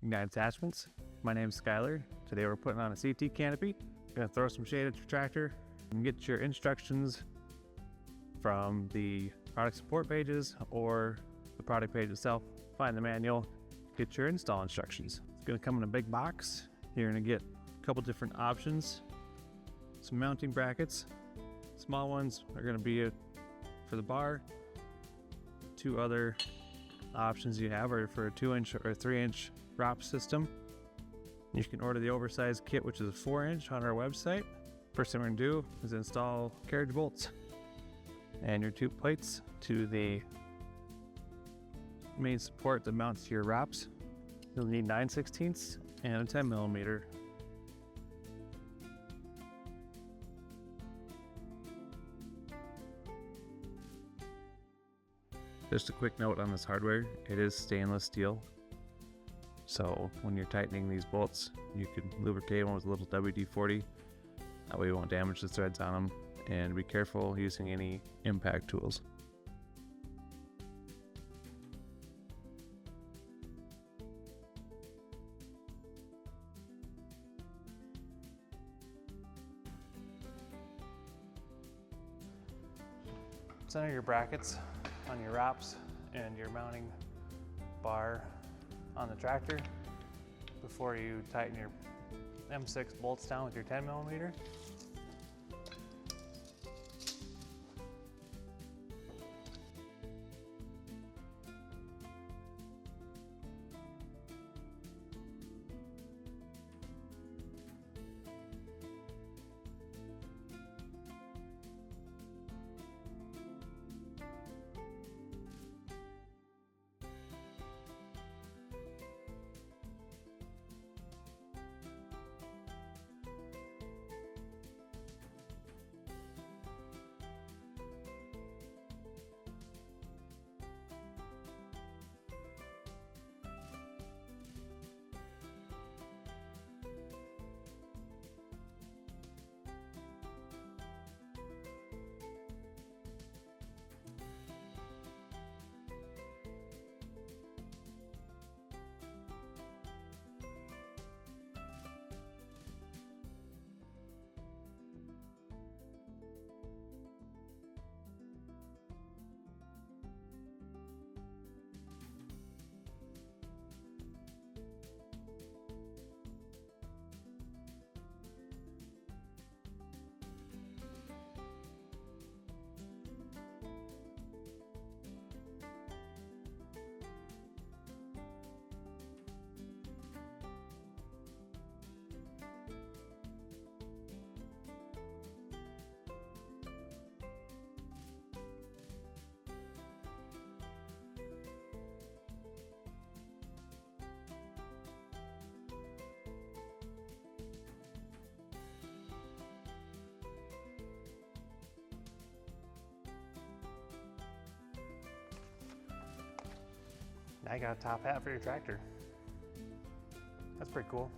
Ignite Attachments. My name's Skylar. Today we're putting on a CT canopy. Gonna throw some shade at your tractor and get your instructions from the product support pages or the product page itself. Find the manual, get your install instructions. It's gonna come in a big box. You're gonna get a couple different options. Some mounting brackets. Small ones are gonna be for the bar. Two other options you have are for a 2-inch or 3-inch ROP system. You can order the oversized kit, which is a 4-inch on our website. First thing we're gonna do is install carriage bolts and your tube plates to the main support that mounts to your ROPs. You'll need 9/16 and a 10mm. Just a quick note on this hardware, it is stainless steel. So when you're tightening these bolts, you can lubricate one with a little WD-40. That way you won't damage the threads on them. And be careful using any impact tools. Center your brackets on your ROPs and your mounting bar on the tractor before you tighten your M6 bolts down with your 10mm. Now you got a top hat for your tractor. That's pretty cool.